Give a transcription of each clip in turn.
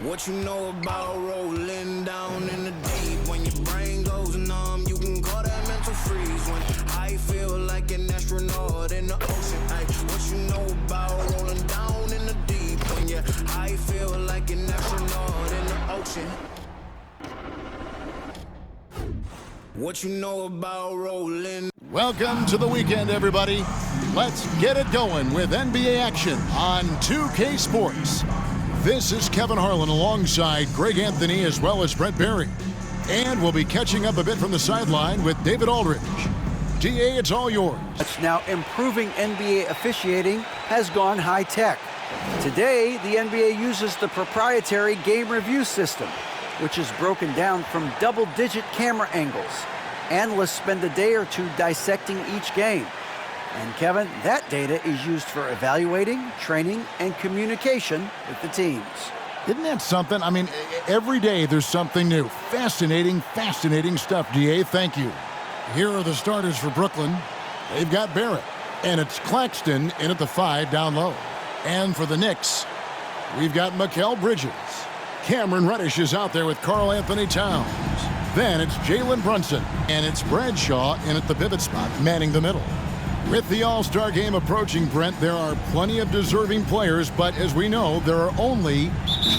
What you know about rolling down in the deep? When your brain goes numb, you can call that mental freeze. When I feel like an astronaut in the ocean. Ay, what you know about rolling down in the deep? When I feel like an astronaut in the ocean. What you know about rolling? Welcome to the weekend, everybody. Let's get it going with NBA action on 2K Sports. This is Kevin Harlan alongside Greg Anthony as well as Brett Berry. And we'll be catching up a bit from the sideline with David Aldridge. DA, it's all yours. Now improving NBA officiating has gone high-tech. Today, the NBA uses the proprietary game review system, which is broken down from double-digit camera angles. Analysts spend a day or two dissecting each game. And Kevin, that data is used for evaluating, training, and communication with the teams. Isn't that something? I mean, every day there's something new. Fascinating stuff, DA. Thank you. Here are the starters for Brooklyn. They've got Barrett, and it's Claxton in at the 5 down low. And for the Knicks, we've got Mikal Bridges. Cameron Reddish is out there with Karl Anthony Towns. Then it's Jalen Brunson, and it's Bradshaw in at the pivot spot, manning the middle. With the All-Star game approaching, Brent, there are plenty of deserving players, but as we know, there are only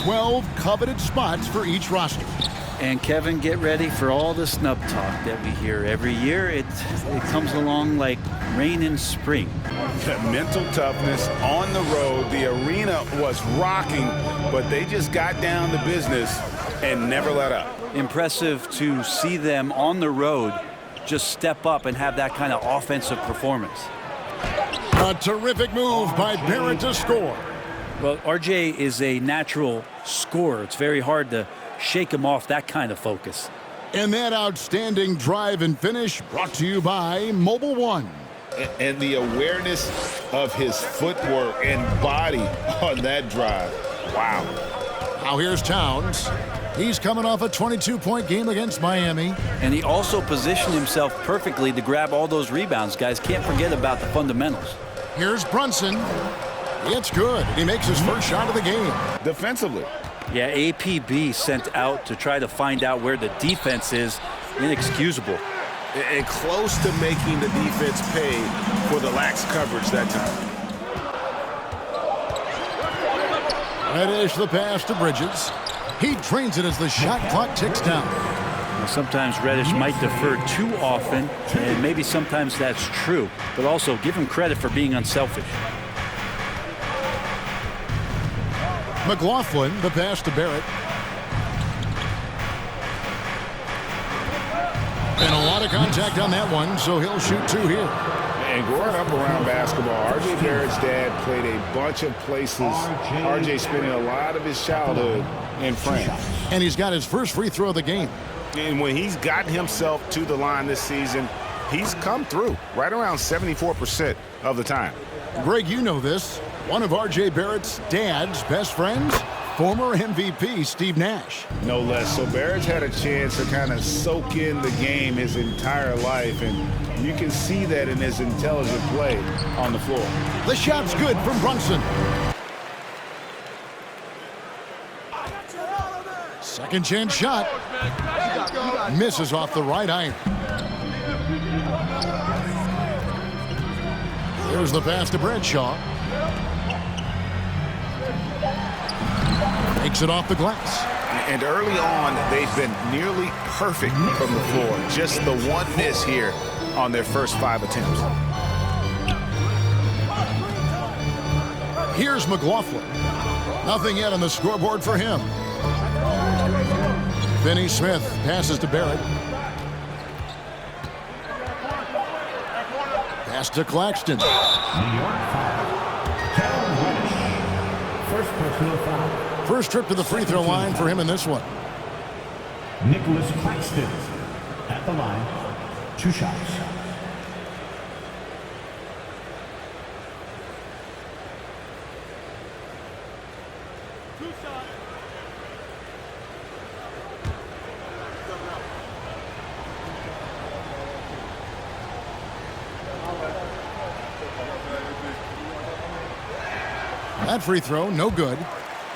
12 coveted spots for each roster. And Kevin, get ready for all the snub talk that we hear every year. It comes along like rain in spring. Mental toughness on the road. The arena was rocking, but they just got down to business and never let up. Impressive to see them on the road just step up and have that kind of offensive performance. A terrific move by Barrett to score. Well, RJ is a natural scorer. It's very hard to shake him off that kind of focus. And that outstanding drive and finish brought to you by Mobile One. And the awareness of his footwork and body on that drive. Wow. Now here's Towns. He's coming off a 22-point game against Miami. And he also positioned himself perfectly to grab all those rebounds. Guys, can't forget about the fundamentals. Here's Brunson. It's good. He makes his first shot of the game. Defensively. Yeah, APB sent out to try to find out where the defense is. Inexcusable. And close to making the defense pay for the lax coverage that time. Reddish the pass to Bridges. He trains it as the shot clock ticks down. Well, sometimes Reddish might defer too often, and maybe sometimes that's true. But also give him credit for being unselfish. McLaughlin, the pass to Barrett. And a lot of contact on that one, so he'll shoot 2 here. And growing up around basketball, R.J. Barrett's dad played a bunch of places. R.J. spending a lot of his childhood in France. And he's got his first free throw of the game. And when he's gotten himself to the line this season, he's come through right around 74% of the time. Greg, you know this. One of R.J. Barrett's dad's best friends, former MVP Steve Nash. No less. So Barrett's had a chance to kind of soak in the game his entire life, and you can see that in his intelligent play on the floor. The shot's good from Brunson. Second chance shot. Misses off the right iron. There's the pass to Bradshaw. Takes it off the glass. And early on, they've been nearly perfect from the floor. Just the one miss here on their first 5 attempts. Here's McLaughlin. Nothing yet on the scoreboard for him. Finney Smith passes to Barrett. Pass to Claxton. New York foul. Cameron Reddish. First personal foul. First trip to the free throw line for him in this one. Nicholas Claxton at the line. 2 shots. That free throw, no good.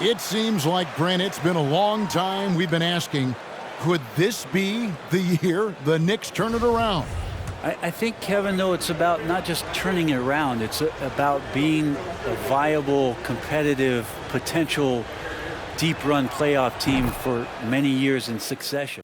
It seems like, Brent, it's been a long time we've been asking, could this be the year the Knicks turn it around? I think, Kevin, though, it's about not just turning it around. It's about being a viable, competitive, potential deep-run playoff team for many years in succession.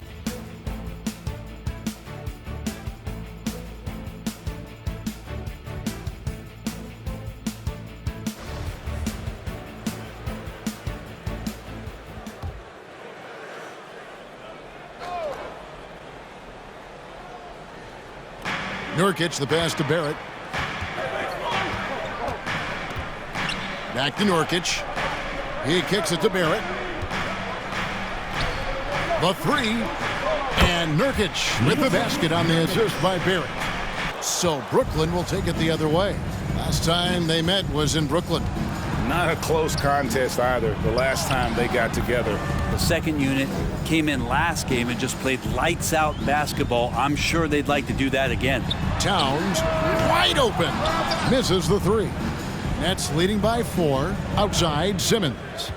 Nurkic, the pass to Barrett. Back to Nurkic. He kicks it to Barrett. The three. And Nurkic with the basket on the assist by Barrett. So Brooklyn will take it the other way. Last time they met was in Brooklyn. Not a close contest either, the last time they got together. The second unit came in last game and just played lights-out basketball. I'm sure they'd like to do that again. Towns wide open. Misses the three. Nets leading by 4. Outside, Simmons.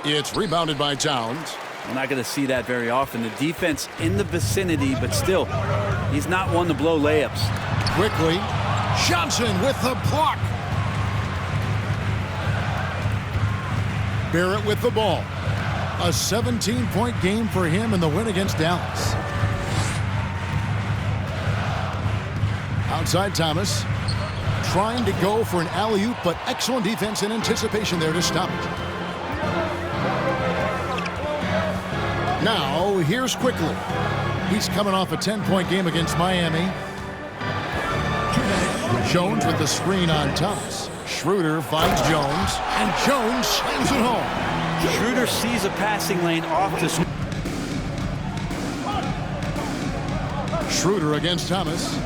It's rebounded by Towns. We're not going to see that very often. The defense in the vicinity, but still, he's not one to blow layups. Quickly, Johnson with the block. Barrett with the ball. A 17-point game for him in the win against Dallas. Outside Thomas. Trying to go for an alley-oop, but excellent defense and anticipation there to stop it. Now, here's Quickly. He's coming off a 10-point game against Miami. Jones with the screen on Thomas. Schroeder finds Jones, and Jones slams it home. Schroeder sees a passing lane off the... Schroeder against Thomas.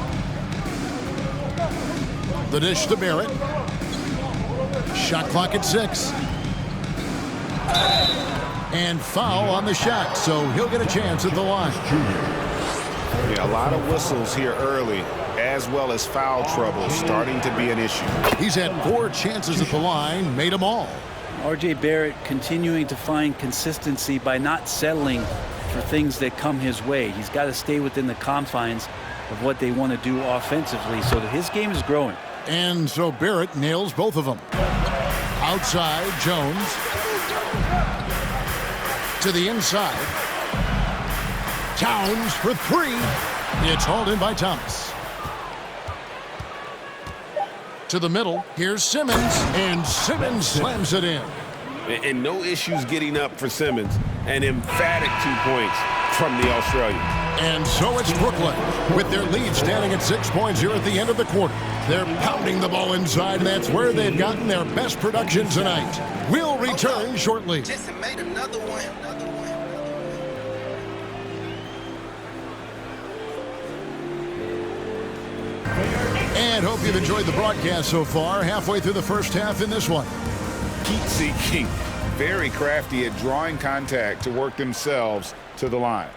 The dish to Barrett. Shot clock at 6. And foul on the shot, so he'll get a chance at the line. Yeah, a lot of whistles here early, as well as foul trouble starting to be an issue. He's had 4 chances at the line, made them all. R.J. Barrett continuing to find consistency by not settling for things that come his way. He's got to stay within the confines of what they want to do offensively so that his game is growing. And so Barrett nails both of them. Outside, Jones. To the inside. Towns for 3. It's hauled in by Thomas. To the middle. Here's Simmons. And Simmons slams it in. And no issues getting up for Simmons. An emphatic 2 points from the Australian. And so it's Brooklyn with their lead standing at 6 points here at the end of the quarter. They're pounding the ball inside, and that's where they've gotten their best production tonight. We'll return shortly. Jason made another one. And hope you've enjoyed the broadcast so far. Halfway through the first half in this one. Keep seeking. Very crafty at drawing contact to work themselves to the line.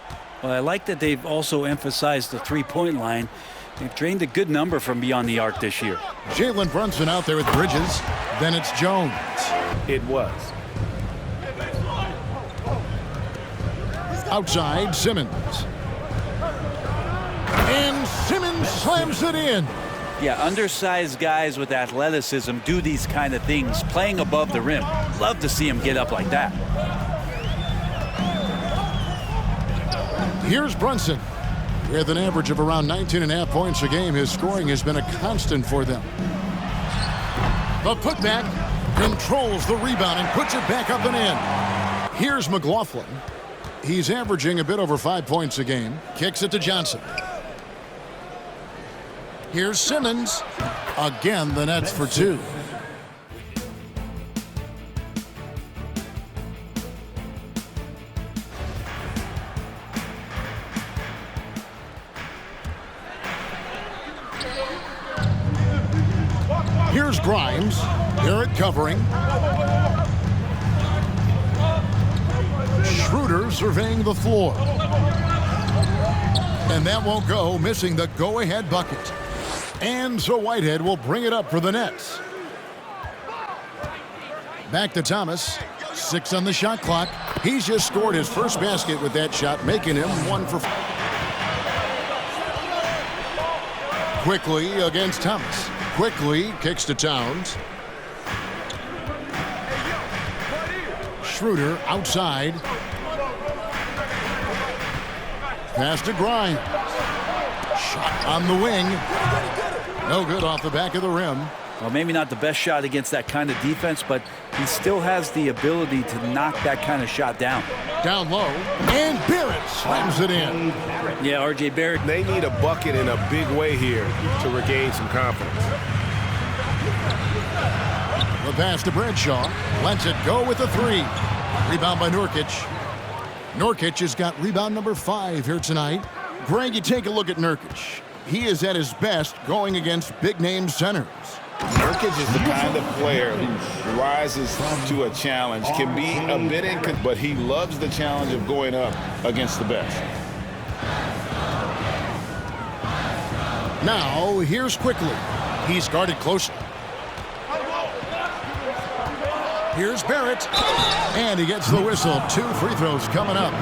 Well, I like that they've also emphasized the three-point line. They've drained a good number from beyond the arc this year. Jalen Brunson out there with Bridges. Then it's Jones. It was. Outside, Simmons. And Simmons slams it in. Yeah, undersized guys with athleticism do these kind of things, playing above the rim. Love to see him get up like that. Here's Brunson. With an average of around 19.5 points a game, his scoring has been a constant for them. The putback controls the rebound and puts it back up and in. Here's McLaughlin. He's averaging a bit over 5 points a game. Kicks it to Johnson. Here's Simmons. Again, the Nets for 2. Here's Grimes. Barrett covering. Schroeder surveying the floor. And that won't go, missing the go-ahead bucket. And so Whitehead will bring it up for the Nets. Back to Thomas. 6 on the shot clock. He's just scored his first basket with that shot, making him 1 for 4. Quickly against Thomas. Quickly kicks to Towns. Schroeder outside. Pass to Grimes. Shot on the wing. No good off the back of the rim. Well, maybe not the best shot against that kind of defense, but he still has the ability to knock that kind of shot down. Down low, and Barrett slams it in. Yeah, R.J. Barrett. They need a bucket in a big way here to regain some confidence. The pass to Bradshaw. Lets it go with the 3. Rebound by Nurkic. Nurkic has got rebound number 5 here tonight. Greg, you take a look at Nurkic. He is at his best going against big-name centers. Nurkic is the kind of player who rises to a challenge, can be a bit but he loves the challenge of going up against the best. Now, here's Quickly. He's guarded closely. Here's Barrett. And he gets the whistle. 2 free throws coming up.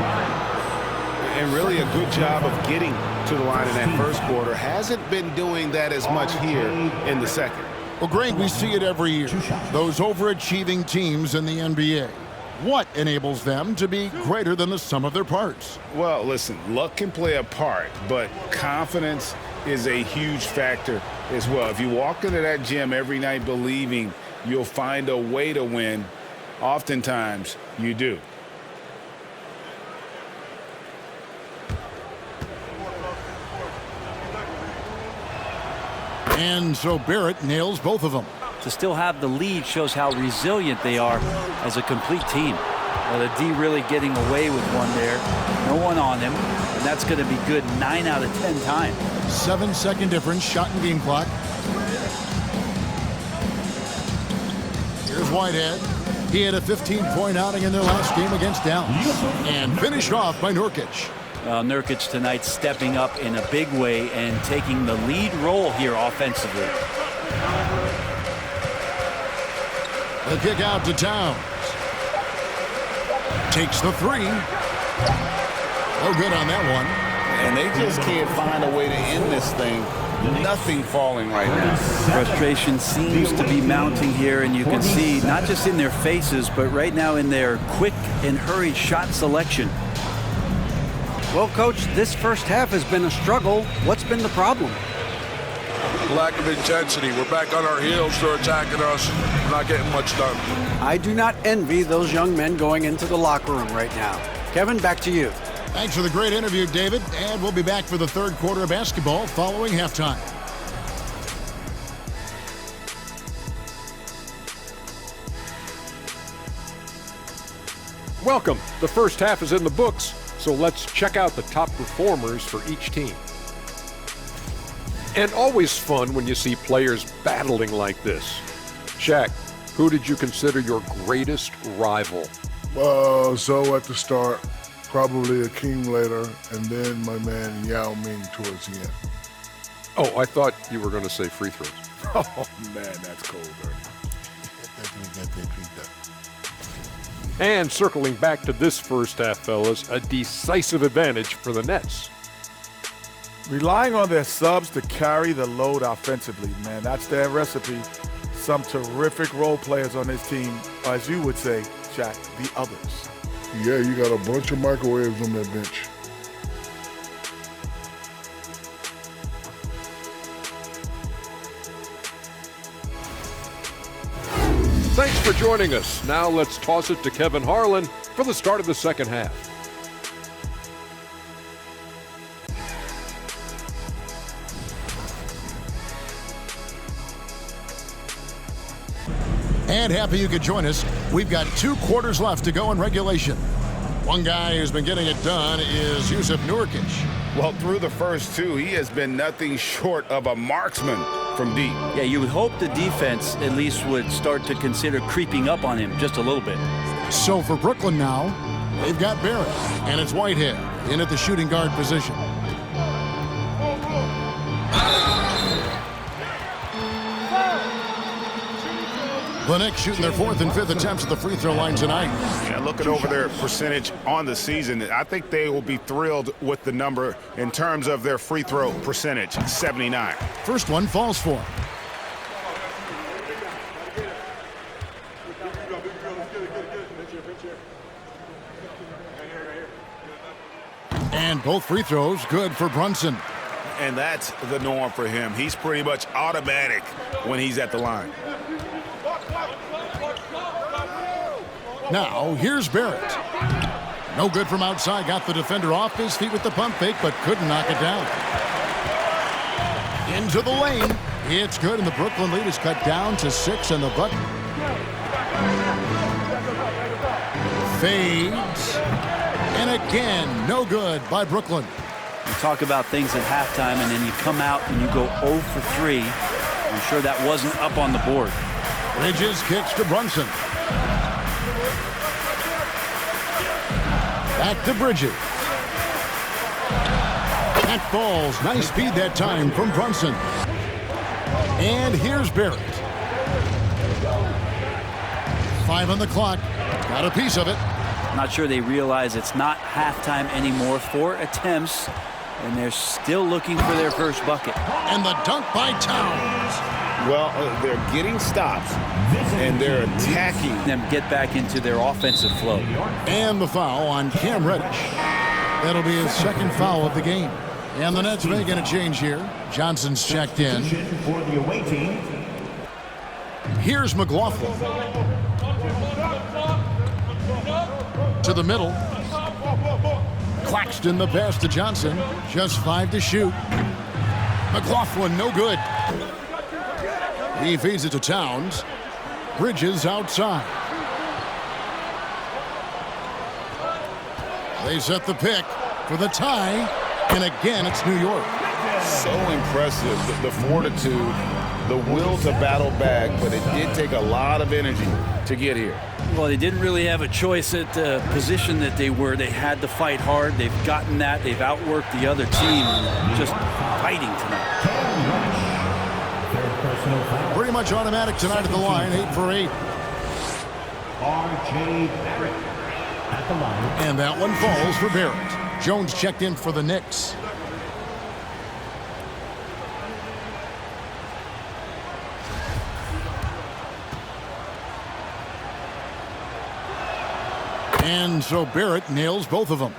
And really a good job of getting to the line in that first quarter. Hasn't been doing that as much here in the second. Well, Greg, we see it every year. Those overachieving teams in the NBA. What enables them to be greater than the sum of their parts? Well, listen, luck can play a part, but confidence is a huge factor as well. If you walk into that gym every night believing you'll find a way to win, oftentimes you do. And so Barrett nails both of them. To still have the lead shows how resilient they are as a complete team. Well, the D really getting away with one there. No one on him, and that's going to be good 9 out of 10 times. 7-second difference, shot and game clock. Here's Whitehead. He had a 15-point outing in their last game against Dallas. And finished off by Nurkic. Nurkic tonight stepping up in a big way and taking the lead role here offensively. The kick out to Towns. Takes the 3. No good on that one. And they just can't find a way to end this thing. Nothing falling right now. Frustration seems to be mounting here, and you can see not just in their faces, but right now in their quick and hurried shot selection. Well, Coach, this first half has been a struggle. What's been the problem? Lack of intensity. We're back on our heels. They're attacking us. We're not getting much done. I do not envy those young men going into the locker room right now. Kevin, back to you. Thanks for the great interview, David. And we'll be back for the third quarter of basketball following halftime. Welcome. The first half is in the books, so let's check out the top performers for each team. And always fun when you see players battling like this. Shaq, who did you consider your greatest rival? So at the start, probably Akeem later, and then my man Yao Ming towards the end. Oh, I thought you were going to say free throws. Oh, man, that's cold, dirty. And circling back to this first half, fellas, a decisive advantage for the Nets. Relying on their subs to carry the load offensively, man. That's their recipe. Some terrific role players on this team, as you would say, Shaq, the others. Yeah, you got a bunch of microwaves on that bench. Thanks for joining us. Now let's toss it to Kevin Harlan for the start of the second half. And happy you could join us. We've got 2 quarters left to go in regulation. One guy who's been getting it done is Jusuf Nurkic. Well, through the first 2, he has been nothing short of a marksman from deep. Yeah, you would hope the defense at least would start to consider creeping up on him just a little bit. So for Brooklyn now, they've got Barrett, and it's Whitehead in at the shooting guard position. The Knicks shooting their 4th and 5th attempts at the free throw line tonight. Yeah, looking over their percentage on the season, I think they will be thrilled with the number in terms of their free throw percentage, 79. First one falls for him. And both free throws good for Brunson. And that's the norm for him. He's pretty much automatic when he's at the line. Now, here's Barrett. No good from outside. Got the defender off his feet with the pump fake, but couldn't knock it down. Into the lane. It's good, and the Brooklyn lead is cut down to 6, and the buck fades. And again, no good by Brooklyn. You talk about things at halftime, and then you come out and you go 0 for 3. I'm sure that wasn't up on the board. Bridges kicks to Brunson. Back to Bridges. That falls. Nice speed that time from Brunson. And here's Barrett. 5 on the clock. Got a piece of it. Not sure they realize it's not halftime anymore. 4 attempts, and they're still looking for their first bucket. And the dunk by Towns. Well, they're getting stops, and they're attacking them, get back into their offensive flow. And the foul on Cam Reddish. That'll be his 2nd foul of the game. And the Nets making a change here. Johnson's checked in. For the away team. Here's McLaughlin. To the middle. Claxton the pass to Johnson. Just 5 to shoot. McLaughlin no good. He feeds it to Towns. Bridges outside. They set the pick for the tie. And again, it's New York. So impressive, the fortitude, the will to battle back, but it did take a lot of energy to get here. Well, they didn't really have a choice at the position that they were. They had to fight hard. They've gotten that. They've outworked the other team. Just fighting tonight. Pretty much automatic tonight at the line, 8 for 8. R.J. Barrett at the line. And that one falls for Barrett. Jones checked in for the Knicks. And so Barrett nails both of them.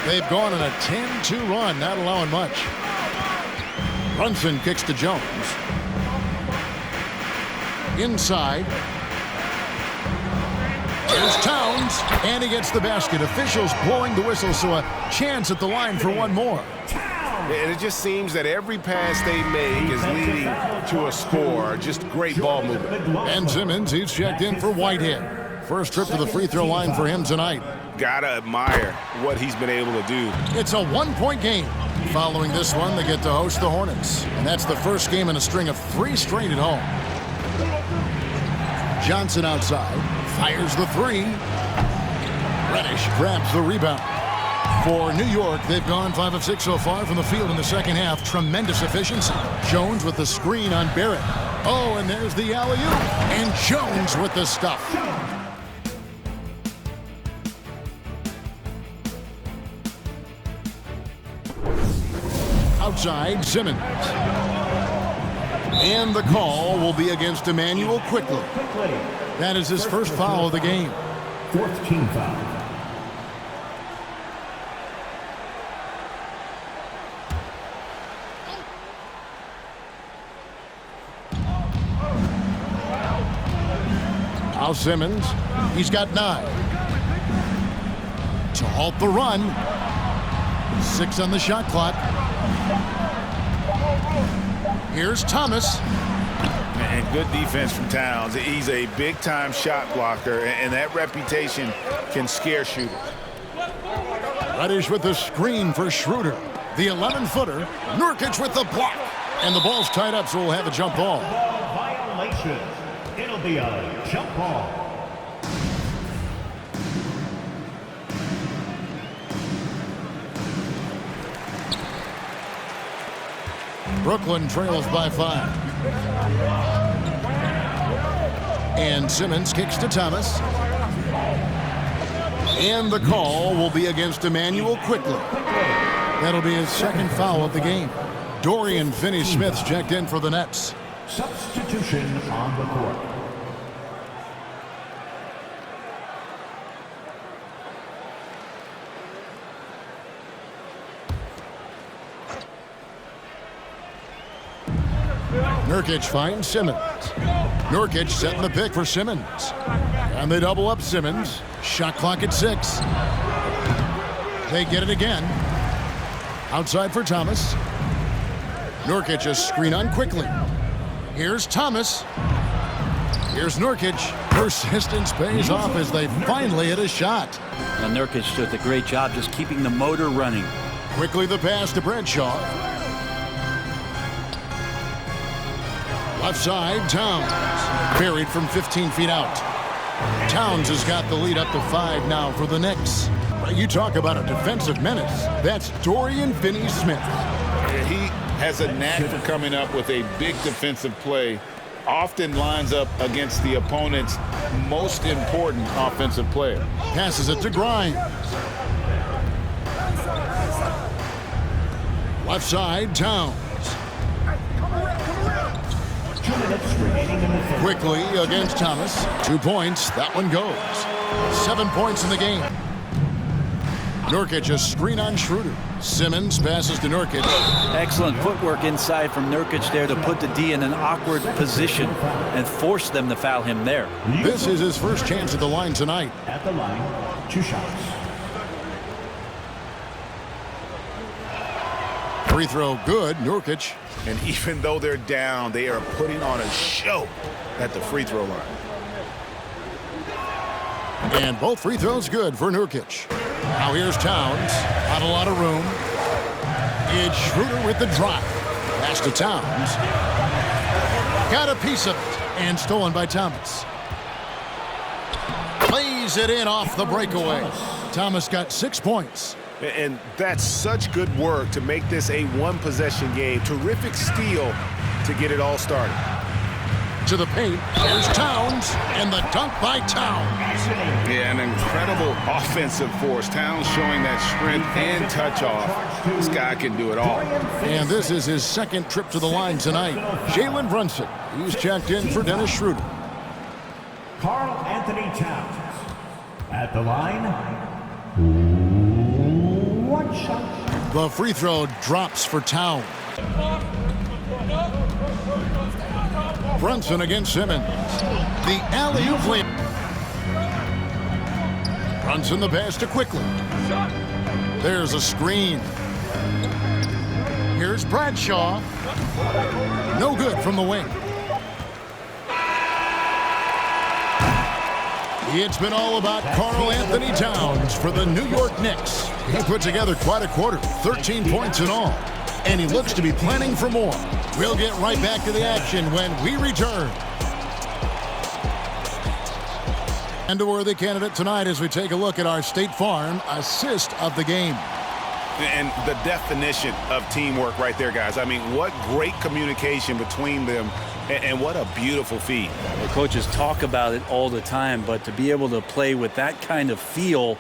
They've gone on a 10-2 run, not allowing much. Brunson kicks to Jones. Inside. There's Towns, and he gets the basket. Officials blowing the whistle, so a chance at the line for one more. And it just seems that every pass they make is leading to a score. Just great ball movement. And Simmons, he's checked in for Whitehead. First trip to the free throw line for him tonight. Gotta admire what he's been able to do. It's a 1-point game. Following this one, they get to host the Hornets. And that's the first game in a string of 3 straight at home. Johnson outside. Fires the 3. Reddish grabs the rebound. For New York, they've gone 5 of 6 so far from the field in the second half. Tremendous efficiency. Jones with the screen on Barrett. Oh, and there's the alley-oop. And Jones with the stuff. Outside, Simmons. And the call will be against Emmanuel Quickly. That is his first foul of the game. 4th team foul. Now Simmons, he's got 9. To halt the run. 6 on the shot clock. Here's Thomas. And good defense from Towns. He's a big-time shot blocker, and that reputation can scare shooters. Reddish with the screen for Schroeder. The 11-footer. Nurkic with the block. And the ball's tied up, so we'll have a jump ball. Violation. It'll be a jump ball. Brooklyn trails by 5. And Simmons kicks to Thomas. And the call will be against Emmanuel quickly. That'll be his second foul of the game. Dorian Finney-Smith's checked in for the Nets. Substitution on the court. Nurkic finds Simmons. Nurkic setting the pick for Simmons. And they double up Simmons. Shot clock at 6. They get it again. Outside for Thomas. Nurkic a screen on quickly. Here's Thomas. Here's Nurkic. Persistence pays off as they finally hit a shot. And Nurkic did a great job just keeping the motor running. Quickly the pass to Bradshaw. Left side, Towns. Buried from 15 feet out. Towns has got the lead up to 5 now for the Knicks. You talk about a defensive menace. That's Dorian Finney-Smith. He has a knack for coming up with a big defensive play. Often lines up against the opponent's most important offensive player. Passes it to Grimes. Left side, Towns. Quickly against Thomas. 2 points. That one goes. 7 points in the game. Nurkic a screen on Schroeder. Simmons passes to Nurkic. Excellent footwork inside from Nurkic there to put the D in an awkward position and force them to foul him there. This is his first chance at the line tonight. At the line, 2 shots. Free throw good, Nurkic. And even though they're down, they are putting on a show at the free throw line. And both free throws good for Nurkic. Now here's Towns. Not a lot of room. It's Schroeder with the drive. Pass to Towns. Got a piece of it. And stolen by Thomas. Plays it in off the breakaway. Thomas got 6 points. And that's such good work to make this a one-possession game. Terrific steal to get it all started. To the paint. Here's Towns. And the dunk by Towns. Yeah, an incredible offensive force. Towns showing that strength and touch off. This guy can do it all. And this is his second trip to the line tonight. Jalen Brunson. He's checked in for Dennis Schroeder. Karl Anthony Towns. At the line, 1 shot. The free throw drops for Towns. Brunson against Simmons. The alley-oop lane. Brunson the pass to quickly. There's a screen. Here's Bradshaw. No good from the wing. It's been all about Karl Anthony Towns for the New York Knicks. He put together quite a quarter, 13 points in all. And he looks to be planning for more. We'll get right back to the action when we return. And a worthy candidate tonight as we take a look at our State Farm assist of the game. And the definition of teamwork right there, guys. I mean, what great communication between them, and what a beautiful feed. The coaches talk about it all the time, but to be able to play with that kind of feel,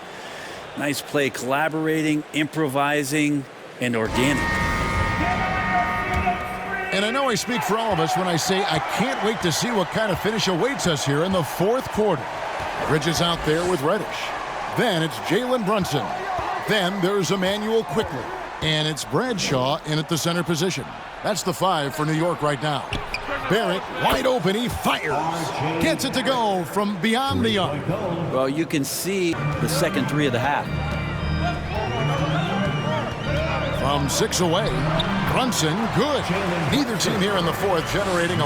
nice play, collaborating, improvising, and organic. And I know I speak for all of us when I say I can't wait to see what kind of finish awaits us here in the 4th quarter. Bridges out there with Reddish. Then it's Jalen Brunson. Then there's Emmanuel quickly. And it's Bradshaw in at the center position. That's the 5 for New York right now. Barrett, wide open, he fires. Gets it to go from beyond the arc. Well, you can see the second 3 of the half. From 6 away, Brunson, good. Neither team here in the 4th generating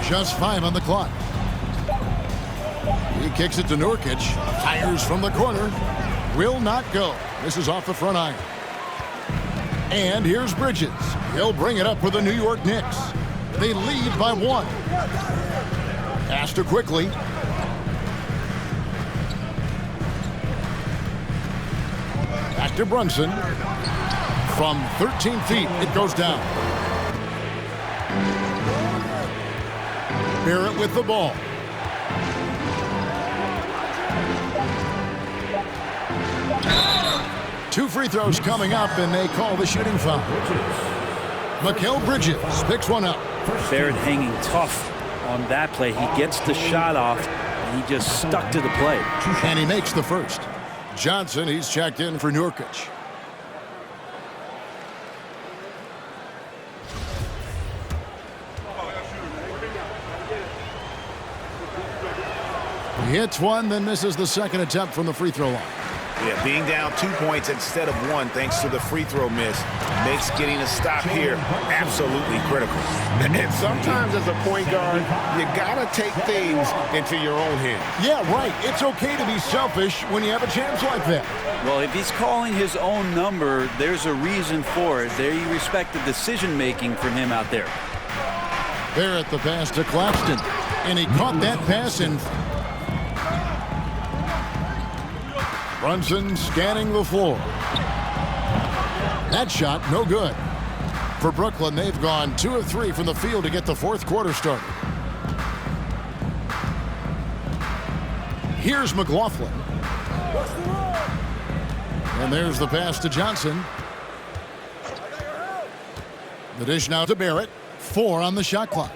just 5 on the clock. He kicks it to Nurkic, fires from the corner, will not go. This is off the front iron. And here's Bridges. He'll bring it up for the New York Knicks. They lead by 1. Pass to quickly. Back to Brunson. From 13 feet, it goes down. Barrett with the ball. 2 free throws coming up, and they call the shooting foul. Mikal Bridges picks one up. Barrett hanging tough on that play. He gets the shot off, and he just stuck to the play. And he makes the first. Johnson, he's checked in for Nurkic. He hits one, then misses the second attempt from the free throw line. Yeah, being down 2 points instead of 1 thanks to the free throw miss makes getting a stop here absolutely critical. And sometimes as a point guard, you gotta take things into your own hands. Yeah, right. It's okay to be selfish when you have a chance like that. Well, if he's calling his own number, there's a reason for it. They respect the decision-making from him out there. Barrett the pass to Claxton, and he caught that pass in. Brunson scanning the floor. That shot, no good. For Brooklyn, they've gone 2 of 3 from the field to get the fourth quarter started. Here's McLaughlin. And there's the pass to Johnson. The dish now to Barrett. 4 on the shot clock.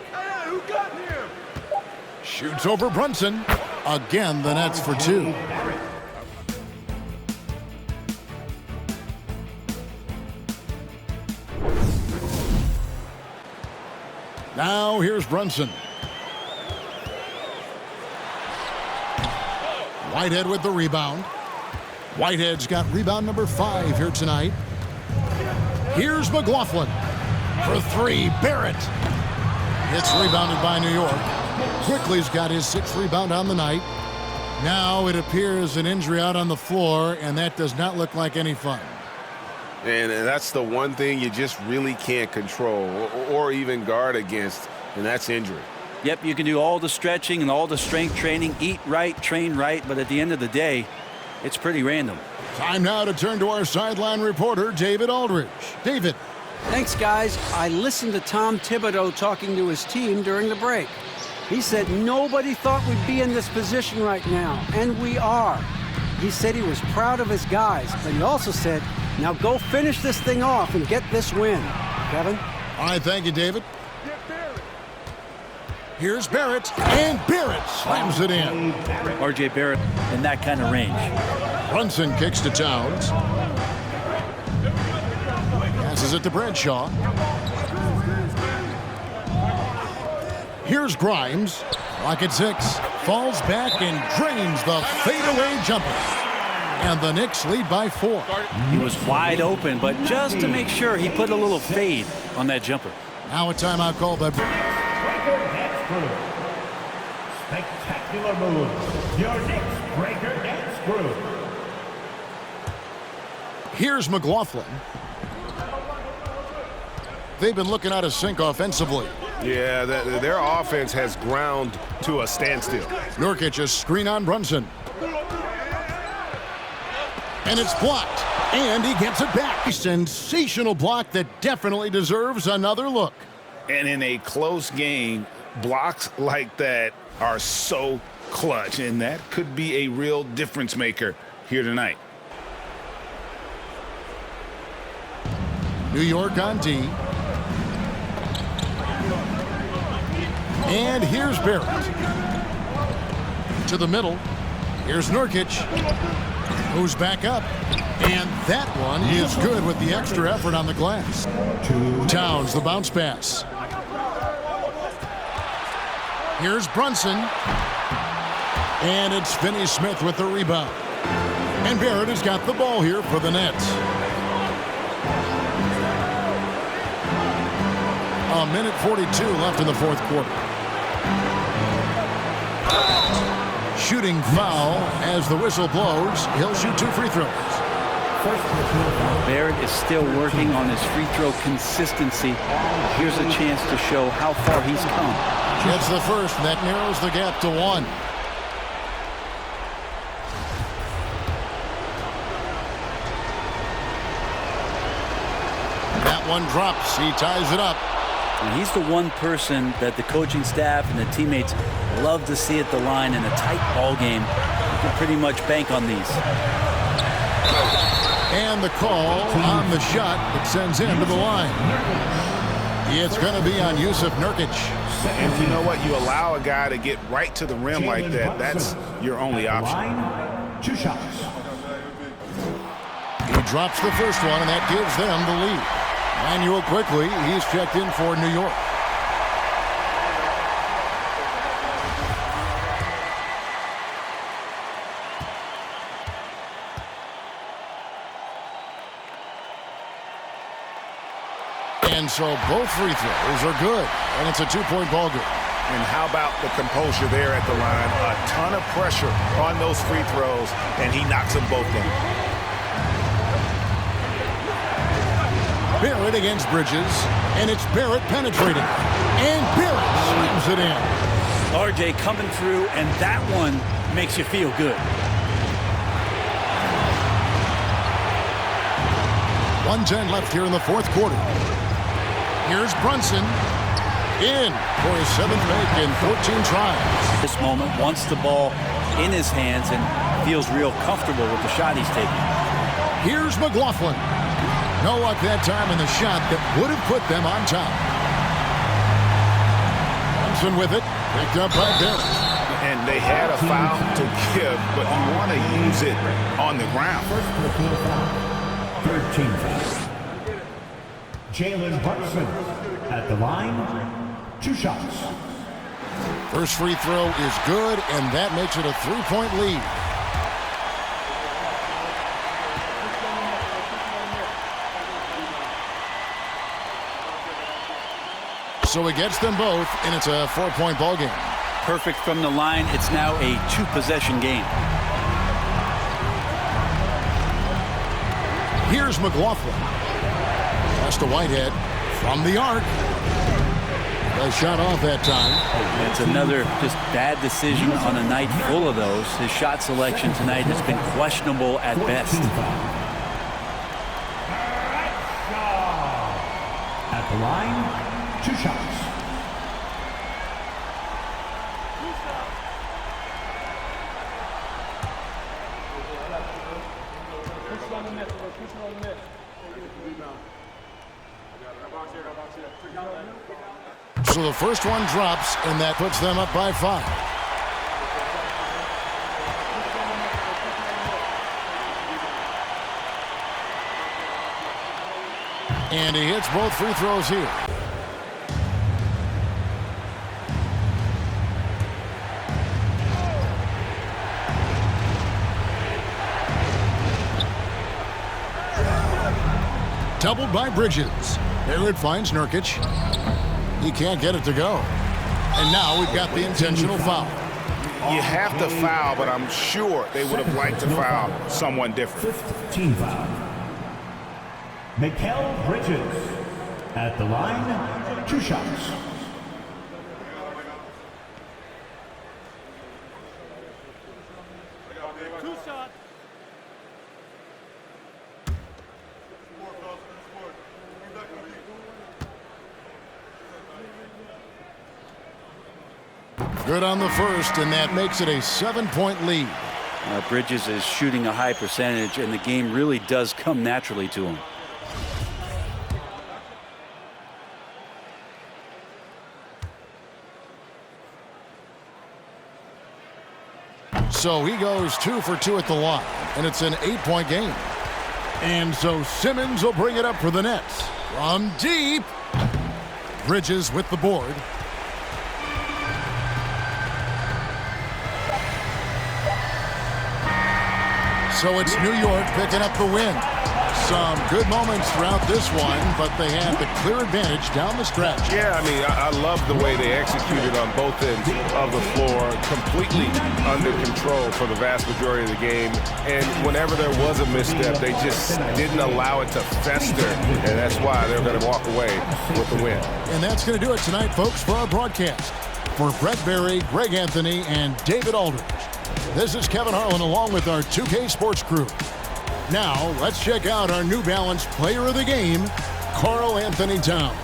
Shoots over Brunson. Again, the Nets for 2. Now here's Brunson. Whitehead with the rebound. Whitehead's got rebound number 5 here tonight. Here's McLaughlin for 3. Barrett. It's rebounded by New York. Quickly's got his 6th rebound on the night. Now it appears an injury out on the floor, and that does not look like any fun. And that's the one thing you just really can't control or even guard against, and that's injury. Yep, you can do all the stretching and all the strength training, eat right, train right, but at the end of the day, it's pretty random. Time now to turn to our sideline reporter, David Aldridge. David. Thanks, guys. I listened to Tom Thibodeau talking to his team during the break. He said nobody thought we'd be in this position right now, and we are. He said he was proud of his guys, but he also said, now go finish this thing off and get this win. Kevin? All right, thank you, David. Here's Barrett, and Barrett slams it in. R.J. Barrett in that kind of range. Brunson kicks to Towns. Passes it to Bradshaw. Here's Grimes. Clock at 6. Falls back and drains the fadeaway jumper. And the Knicks lead by 4. He was wide open, but just to make sure, he put a little fade on that jumper. Now a timeout called by... Spectacular move. Your Knicks breaker and screw. Here's McLaughlin. They've been looking out of sync offensively. Yeah, their offense has ground to a standstill. Nurkic a screen on Brunson. And it's blocked. And he gets it back. A sensational block that definitely deserves another look. And in a close game, blocks like that are so clutch, and that could be a real difference maker here tonight. New York on D. And here's Barrett. To the middle. Here's Nurkic. Who's back up. And that one is good with the extra effort on the glass. Towns, the bounce pass. Here's Brunson. And it's Finney-Smith with the rebound. And Barrett has got the ball here for the Nets. A minute 42 left in the fourth quarter. Shooting foul as the whistle blows. He'll shoot 2 free throws. Barrett is still working on his free throw consistency. Here's a chance to show how far he's come. Gets the first, and that narrows the gap to 1. That one drops. He ties it up. And he's the one person that the coaching staff and the teammates love to see at the line in a tight ball game. You can pretty much bank on these. And the call on the shot that sends him to the line. It's going to be on Yusuf Nurkic. And you know what? You allow a guy to get right to the rim like that. That's your only option. 2 shots. He drops the first one, and that gives them the lead. Manuel quickly, he's checked in for New York. And so both free throws are good, and it's a 2-point ball game. And how about the composure there at the line? A ton of pressure on those free throws, and he knocks them both down. Barrett against Bridges, and it's Barrett penetrating. And Barrett slams it in. RJ coming through, and that one makes you feel good. 1:10 left here in the fourth quarter. Here's Brunson. In for his 7th make in 14 tries. This moment wants the ball in his hands and feels real comfortable with the shot he's taking. Here's McLaughlin. No luck that time in the shot that would have put them on top. Brunson with it. Picked up by Barrett. And they had a foul to give, but you want to use it on the ground. First personal foul. 13 foul. Jalen Brunson at the line. 2 shots. First free throw is good, and that makes it a 3-point lead. So he gets them both, and it's a 4-point ball game. Perfect from the line. It's now a 2-possession game. Here's McLaughlin. Pass to Whitehead from the arc. They shot off that time. It's another just bad decision on a night full of those. His shot selection tonight has been questionable at best. At the line, 2 shots. So the first one drops, and that puts them up by 5. And he hits both free throws here. Doubled by Bridges. There it finds Nurkic. He can't get it to go. And now we've got the intentional foul. You have to foul, but I'm sure they would have liked to foul someone different. 15 foul. Mikal Bridges at the line, 2 shots. Good on the first, and that makes it a 7-point lead. Bridges is shooting a high percentage, and the game really does come naturally to him. So he goes 2 for 2 at the line, and it's an 8-point game. And so Simmons will bring it up for the Nets. From deep, Bridges with the board. So it's New York picking up the win. Some good moments throughout this one, but they have the clear advantage down the stretch. Yeah, I mean, I love the way they executed on both ends of the floor, completely under control for the vast majority of the game. And whenever there was a misstep, they just didn't allow it to fester, and that's why they're going to walk away with the win. And that's going to do it tonight, folks, for our broadcast. For Brett Berry, Greg Anthony, and David Aldridge, this is Kevin Harlan along with our 2K Sports crew. Now, let's check out our New Balance player of the game, Karl Anthony Towns.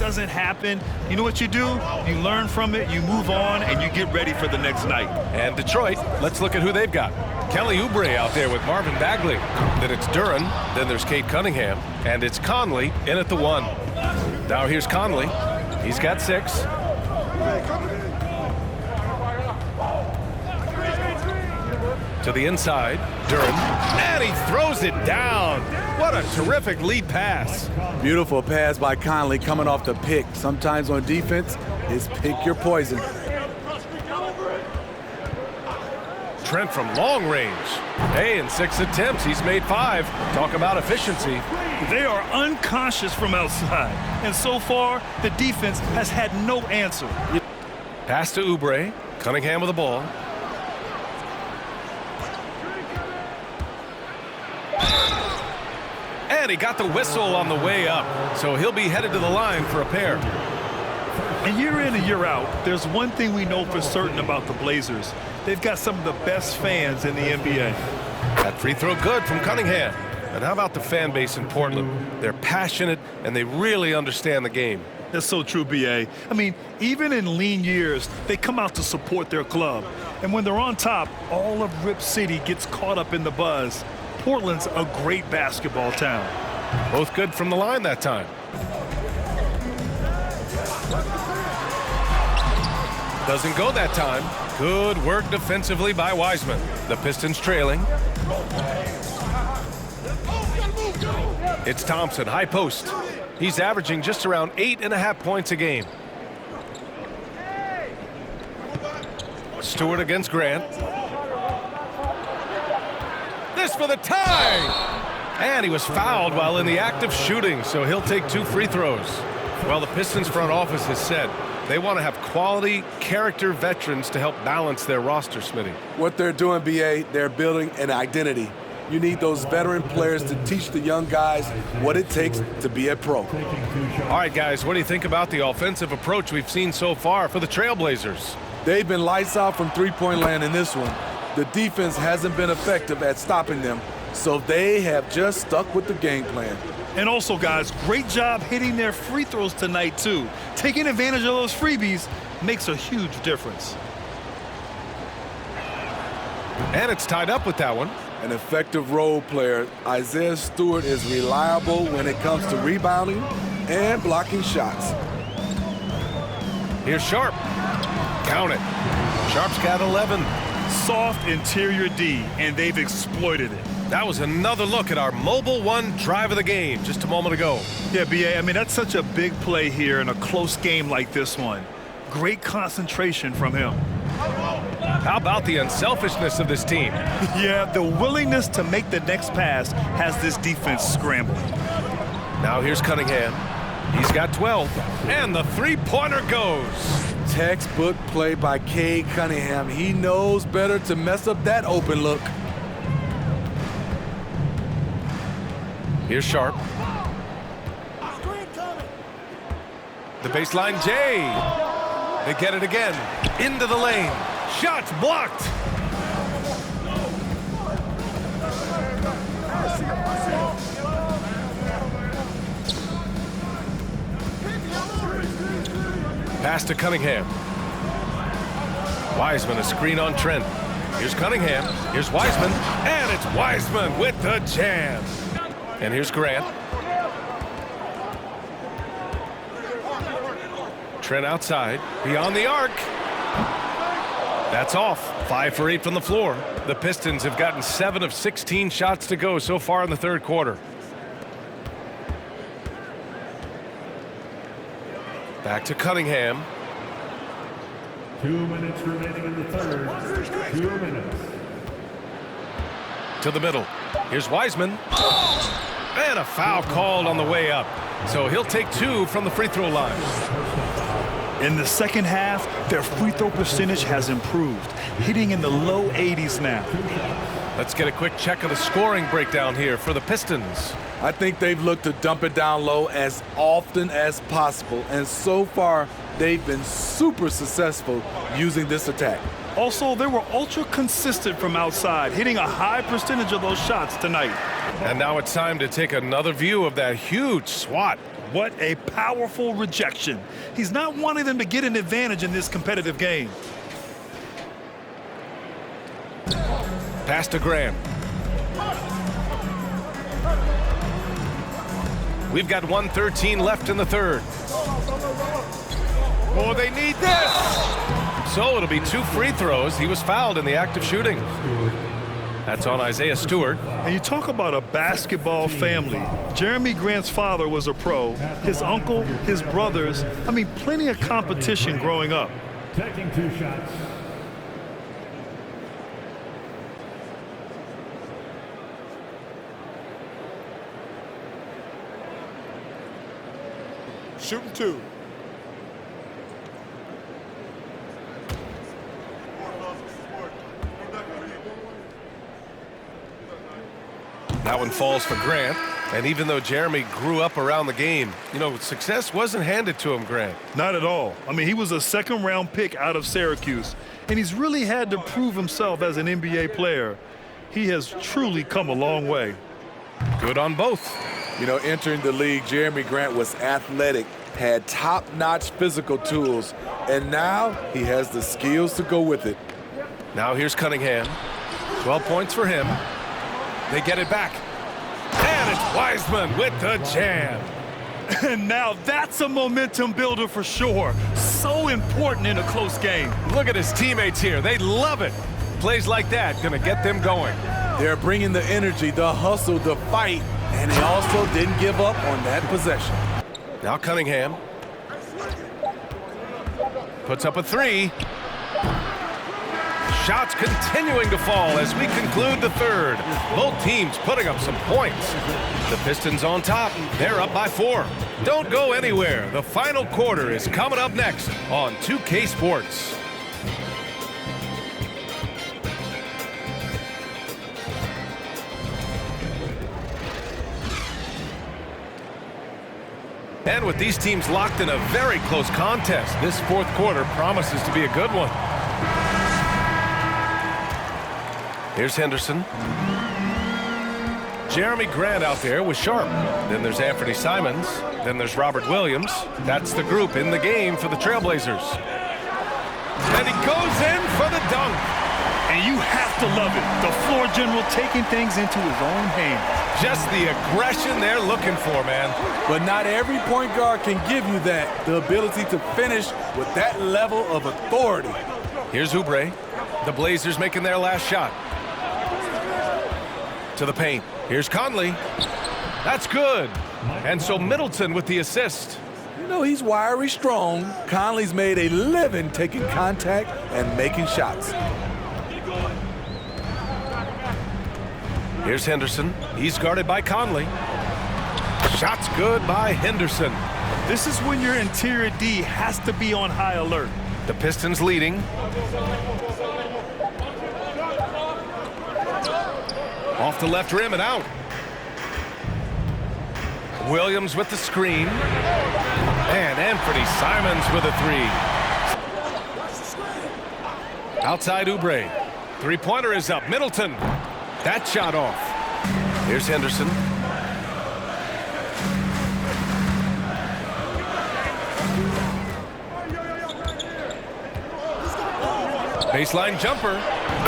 doesn't happen, you know what you do? You learn from it, you move on, and you get ready for the next night. And Detroit, let's look at who they've got. Kelly Oubre out there with Marvin Bagley. Then it's Duran, then there's Cade Cunningham, and it's Conley in at the 1. Now here's Conley. He's got 6. To the inside, Duran, and he throws it down. What a terrific lead pass. Beautiful pass by Conley coming off the pick. Sometimes on defense, it's pick your poison. Trent from long range. Hey, in 6 attempts, he's made 5. Talk about efficiency. They are unconscious from outside, and so far, the defense has had no answer. Pass to Oubre. Cunningham with the ball. And he got the whistle on the way up, so he'll be headed to the line for a pair. And year in and year out, there's one thing we know for certain about the Blazers. They've got some of the best fans in the NBA. That free throw good from Cunningham. And how about the fan base in Portland? They're passionate, and they really understand the game. That's so true, B.A. I mean, even in lean years, they come out to support their club. And when they're on top, all of Rip City gets caught up in the buzz. Portland's a great basketball town. Both good from the line that time. Doesn't go that time. Good work defensively by Wiseman. The Pistons trailing. It's Thompson, high post. He's averaging just around 8.5 points a game. Stewart against Grant. This for the tie! And he was fouled while in the act of shooting, so he'll take 2 free throws. Well, the Pistons front office has said they want to have quality character veterans to help balance their roster, Smitty. What they're doing, B.A., they're building an identity. You need those veteran players to teach the young guys what it takes to be a pro. All right, guys, what do you think about the offensive approach we've seen so far for the Trailblazers? They've been lights out from three-point land in this one. The defense hasn't been effective at stopping them, so they have just stuck with the game plan. And also, guys, great job hitting their free throws tonight, too. Taking advantage of those freebies makes a huge difference. And it's tied up with that one. An effective role player, Isaiah Stewart is reliable when it comes to rebounding and blocking shots. Here's Sharp. Count it. Sharp's got 11. Soft interior D, and they've exploited it. That was another look at our Mobile One drive of the game just a moment ago. Yeah, B.A., I mean, that's such a big play here in a close game like this one. Great concentration from him. How about the unselfishness of this team? Yeah, the willingness to make the next pass has this defense scrambling. Now here's Cunningham. He's got 12, and the three-pointer goes. Textbook play by Cade Cunningham. He knows better to mess up that open look. Here's Sharp. The baseline J. They get it again. Into the lane. Shots blocked. Pass to Cunningham. Wiseman, a screen on Trent. Here's Cunningham. Here's Wiseman. And it's Wiseman with the jam. And here's Grant. Trent outside. Beyond the arc. That's off. 5 for 8 from the floor. The Pistons have gotten 7 of 16 shots to go so far in the third quarter. Back to Cunningham. 2 minutes remaining in the third. 2 minutes. To the middle. Here's Wiseman. And a foul called on the way up. So he'll take 2 from the free throw line. In the second half, their free throw percentage has improved, hitting in the low 80s now. Let's get a quick check of the scoring breakdown here for the Pistons. I think they've looked to dump it down low as often as possible, and so far they've been super successful using this attack. Also, they were ultra consistent from outside, hitting a high percentage of those shots tonight. And now it's time to take another view of that huge swat. What a powerful rejection. He's not wanting them to get an advantage in this competitive game. Pass to Graham. We've got 1:13 left in the third. Oh, they need this! So it'll be 2 free throws. He was fouled in the act of shooting. That's on Isaiah Stewart. And you talk about a basketball family. Jeremy Grant's father was a pro. His uncle, his brothers. I mean, plenty of competition growing up. Taking 2 shots. Shooting 2. That one falls for Grant. And even though Jeremy grew up around the game, you know, success wasn't handed to him, Grant. Not at all. I mean, he was a second-round pick out of Syracuse, and he's really had to prove himself as an NBA player. He has truly come a long way. Good on both. You know, entering the league, Jeremy Grant was athletic, had top-notch physical tools, and now he has the skills to go with it. Now here's Cunningham. 12 points for him. They get it back. And it's Wiseman with the jam. And now that's a momentum builder for sure. So important in a close game. Look at his teammates here. They love it. Plays like that gonna get them going. They're bringing the energy, the hustle, the fight, and they also didn't give up on that possession. Now Cunningham puts up a 3. Shots continuing to fall as we conclude the third. Both teams putting up some points. The Pistons on top. They're up by 4. Don't go anywhere. The final quarter is coming up next on 2K Sports. And with these teams locked in a very close contest, this fourth quarter promises to be a good one. Here's Henderson. Jeremy Grant out there with Sharp. Then there's Anthony Simons. Then there's Robert Williams. That's the group in the game for the Trailblazers. And he goes in for the dunk. And you have to love it. The floor general taking things into his own hands. Just the aggression they're looking for, man. But not every point guard can give you that. The ability to finish with that level of authority. Here's Oubre. The Blazers making their last shot. To the paint. Here's Conley. That's good. And so Middleton with the assist. You know, he's wiry strong. Conley's made a living taking contact and making shots. Here's Henderson. He's guarded by Conley. Shot's good by Henderson. This is when your interior D has to be on high alert. The Pistons leading. Off the left rim and out. Williams with the screen. And Anthony Simons with a 3. Outside Oubre. Three-pointer is up. Middleton. That shot off. Here's Henderson. Baseline jumper.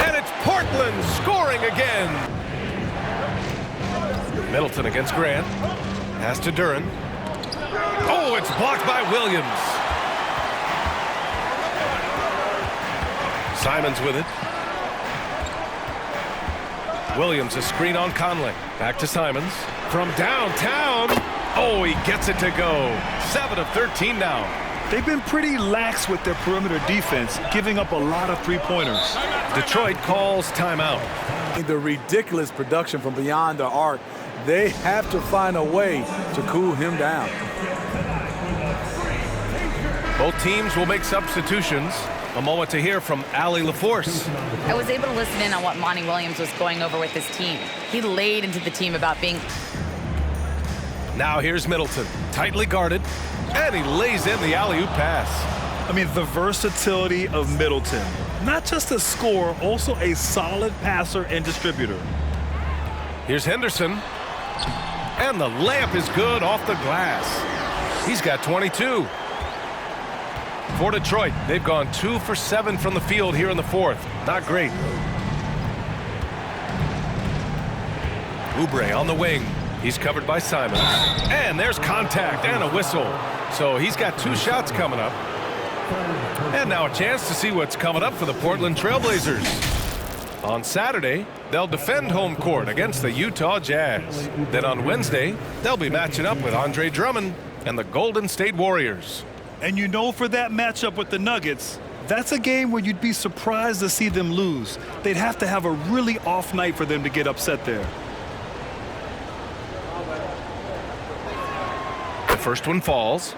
And it's Portland scoring again. Middleton against Grant. Pass to Duren. Oh, it's blocked by Williams. Simons with it. Williams a screen on Conley. Back to Simons. From downtown. Oh, he gets it to go. 7 of 13 now. They've been pretty lax with their perimeter defense, giving up a lot of three-pointers. Detroit calls timeout. The ridiculous production from beyond the arc. They have to find a way to cool him down. Both teams will make substitutions. A moment to hear from Allie LaForce. I was able to listen in on what Monty Williams was going over with his team. He laid into the team about being... Now here's Middleton, tightly guarded, and he lays in the alley-oop pass. I mean, the versatility of Middleton. Not just a scorer, also a solid passer and distributor. Here's Henderson, and the layup is good off the glass. He's got 22. For Detroit, they've gone 2 for 7 from the field here in the fourth. Not great. Oubre on the wing. He's covered by Simons. And there's contact and a whistle. So he's got 2 shots coming up. And now a chance to see what's coming up for the Portland Trailblazers. On Saturday, they'll defend home court against the Utah Jazz. Then on Wednesday, they'll be matching up with Andre Drummond and the Golden State Warriors. And you know, for that matchup with the Nuggets, that's a game where you'd be surprised to see them lose. They'd have to have a really off night for them to get upset there. The first one falls.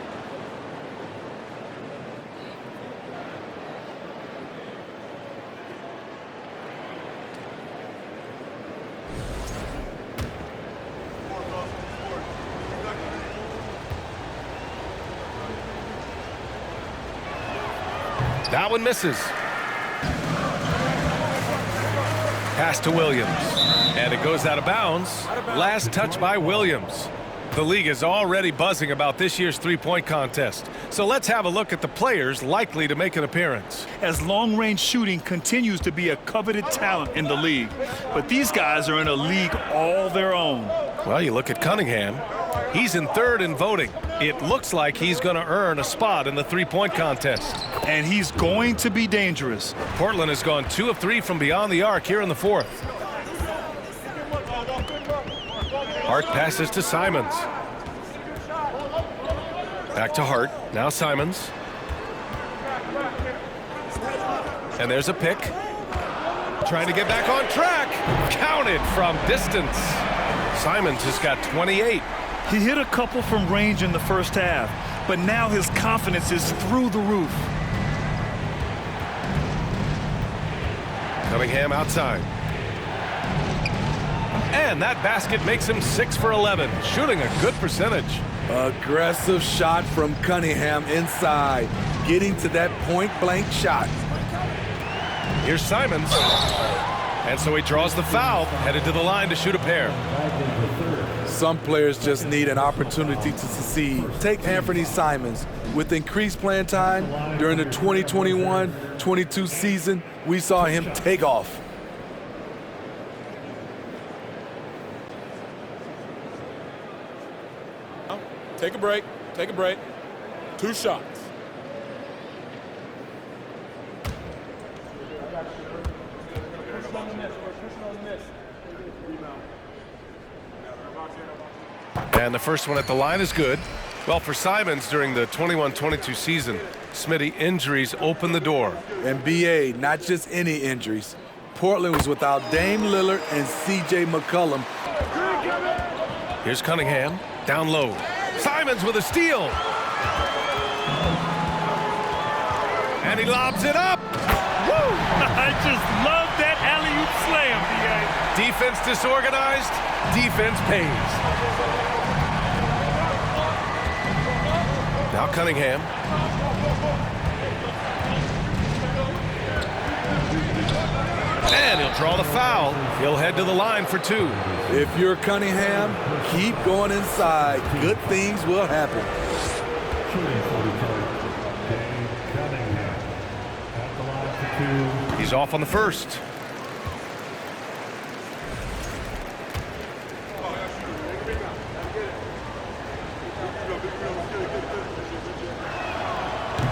That one misses. Pass to Williams. And it goes out of bounds. Last touch by Williams. The league is already buzzing about this year's three-point contest. So let's have a look at the players likely to make an appearance. As long-range shooting continues to be a coveted talent in the league. But these guys are in a league all their own. Well, you look at Cunningham. He's in third in voting. It looks like he's going to earn a spot in the three-point contest. And he's going to be dangerous. Portland has gone 2 of 3 from beyond the arc here in the fourth. Hart passes to Simons. Back to Hart. Now Simons. And there's a pick. Trying to get back on track. Counted from distance. Simons has got 28. He hit a couple from range in the first half, but now his confidence is through the roof. Cunningham outside. And that basket makes him 6 for 11, shooting a good percentage. Aggressive shot from Cunningham inside, getting to that point-blank shot. Here's Simons. And so he draws the foul, headed to the line to shoot a pair. Some players just need an opportunity to succeed. Take Anthony Simons. With increased playing time during the 2021-22 season, we saw him take off. Take a break. Take a break. 2 shots. And the first one at the line is good. Well, for Simons during the 21-22 season, Smitty, injuries opened the door. And BA, not just any injuries. Portland was without Dame Lillard and C.J. McCollum. Here's Cunningham, down low. Simons with a steal. And he lobs it up. Woo! I just love that alley-oop slam, B.A. Defense disorganized, defense pays. Now Cunningham. And he'll draw the foul. He'll head to the line for 2. If you're Cunningham, keep going inside. Good things will happen. He's off on the first.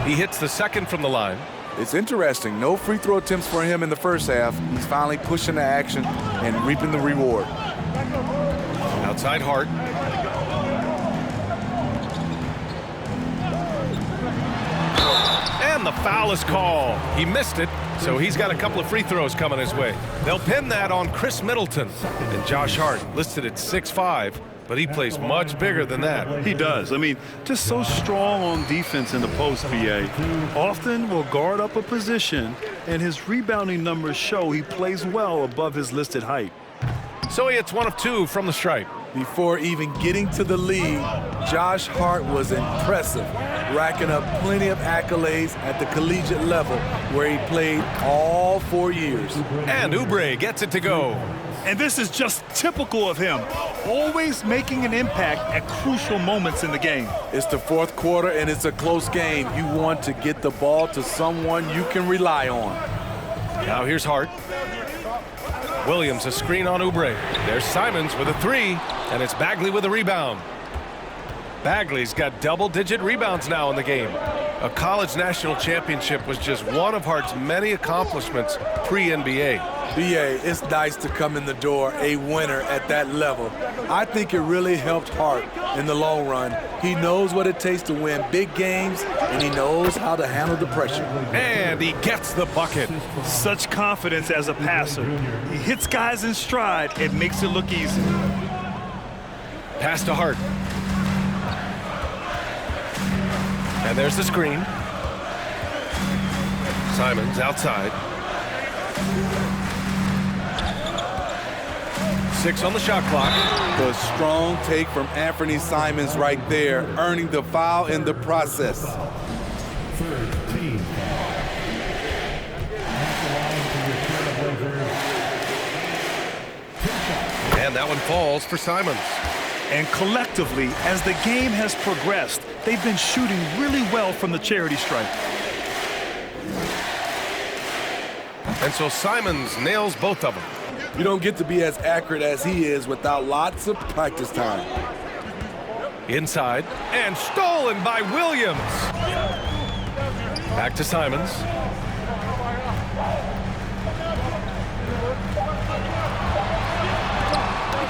He hits the second from the line. It's interesting. No free throw attempts for him in the first half. He's finally pushing the action and reaping the reward. Outside Hart. And the foul is called. He missed it, so he's got a couple of free throws coming his way. They'll pin that on Chris Middleton. And Josh Hart listed at 6'5", but he plays much bigger than that. He does. I mean, just so strong on defense in the post, BA. Often will guard up a position, and his rebounding numbers show he plays well above his listed height. So he hits 1 of 2 from the stripe. Before even getting to the league, Josh Hart was impressive, racking up plenty of accolades at the collegiate level where he played all 4 years. And Oubre gets it to go. And this is just typical of him, always making an impact at crucial moments in the game. It's the fourth quarter, and it's a close game. You want to get the ball to someone you can rely on. Now here's Hart. Williams, a screen on Oubre. There's Simons with a three, and it's Bagley with a rebound. Bagley's got double-digit rebounds now in the game. A college national championship was just one of Hart's many accomplishments pre-NBA. BA, it's nice to come in the door a winner at that level. I think it really helped Hart in the long run. He knows what it takes to win big games, and he knows how to handle the pressure. And he gets the bucket. Such confidence as a passer. He hits guys in stride. It makes it look easy. Pass to Hart. And there's the screen. Simons outside. 6 on the shot clock. The strong take from Anthony Simons right there, earning the foul in the process. And that one falls for Simons. And collectively, as the game has progressed, they've been shooting really well from the charity stripe. And so Simons nails both of them. You don't get to be as accurate as he is without lots of practice time. Inside, and stolen by Williams. Back to Simons.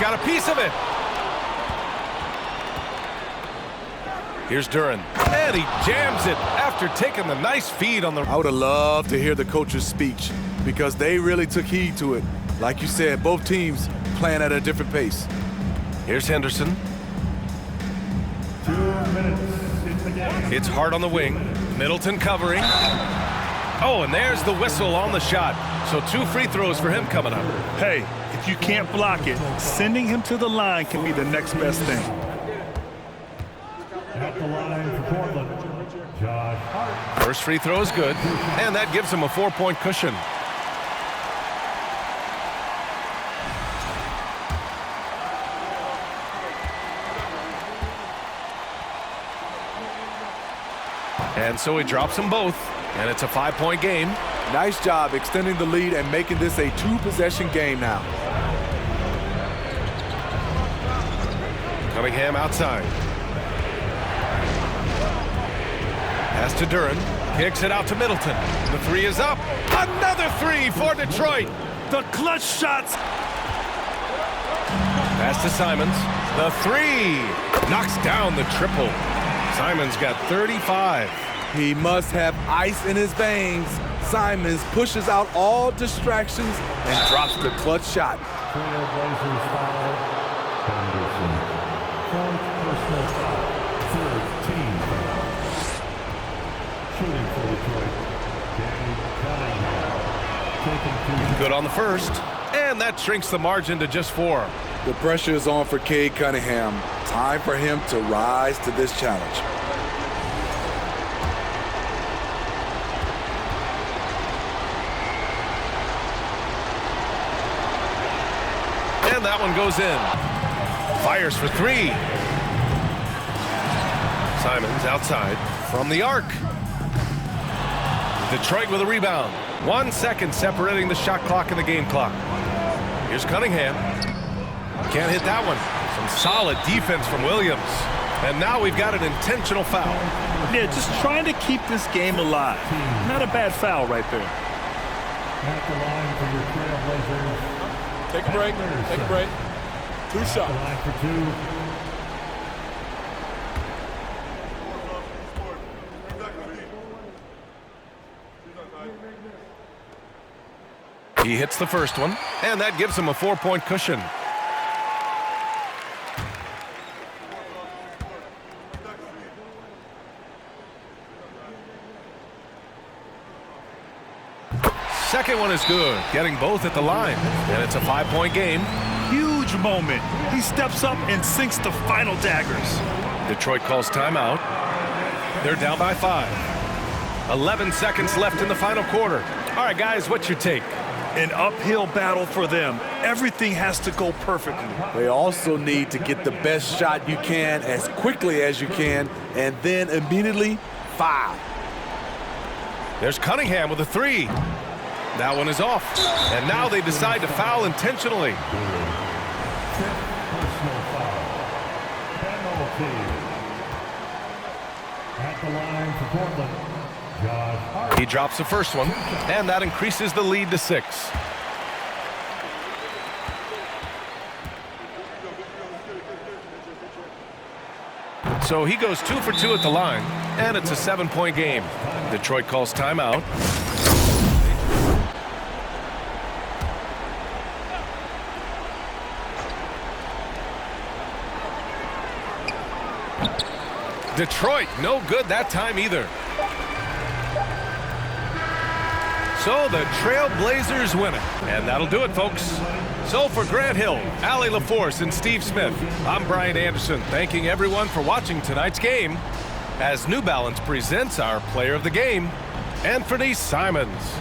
Got a piece of it. Here's Duren, and he jams it after taking the nice feed on the... I would have loved to hear the coach's speech because they really took heed to it. Like you said, both teams playing at a different pace. Here's Henderson. 2 minutes in the game. It's Hart on the wing. Middleton covering. Oh, and there's the whistle on the shot. So 2 free throws for him coming up. Hey, if you can't block it, sending him to the line can be the next best thing. At the line for Portland, Josh Hart. First free throw is good, and that gives him a 4-point cushion. And so he drops them both, and it's a 5-point game. Nice job extending the lead and making this a 2-possession game now. Cunningham outside. Pass to Duren. Kicks it out to Middleton. The 3 is up. Another 3 for Detroit. The clutch shots. Pass to Simons. The 3 knocks down the triple. Simons got 35. He must have ice in his veins. Simons pushes out all distractions and drops the clutch shot. Trailblazers foul. Henderson. 4th personal foul. 3rd team foul. Shooting for Detroit. Danny Cunningham. Good on the first. And that shrinks the margin to just 4. The pressure is on for Cade Cunningham. Time for him to rise to this challenge. And that one goes in. Fires for 3. Simons outside from the arc. Detroit with a rebound. 1 second separating the shot clock and the game clock. Here's Cunningham. Can't hit that one. Some solid defense from Williams. And now we've got an intentional foul. Yeah, just trying to keep this game alive. Not a bad foul right there. At the line for your Trailblazers. Take a break. Take a break. 2 shots. Line for 2. He hits the first one, and that gives him a 4-point cushion. Second one is good, getting both at the line, and it's a 5-point game. Huge moment. He steps up and sinks the final daggers. Detroit calls timeout. They're down by 5. 11 seconds left in the final quarter. All right, guys, what's your take? An uphill battle for them. Everything has to go perfectly. They also need to get the best shot you can as quickly as you can, and then immediately foul. There's Cunningham with a 3. That one is off. And now they decide to foul intentionally. Personal foul. Penalty. At the line for Portland, Josh Hart. He drops the first one, and that increases the lead to 6. So he goes 2 for 2 at the line, and it's a 7-point game. Detroit calls timeout. Detroit, no good that time either. So the Trailblazers win it. And that'll do it, folks. So for Grant Hill, Allie LaForce, and Steve Smith, I'm Brian Anderson, thanking everyone for watching tonight's game as New Balance presents our player of the game, Anthony Simons.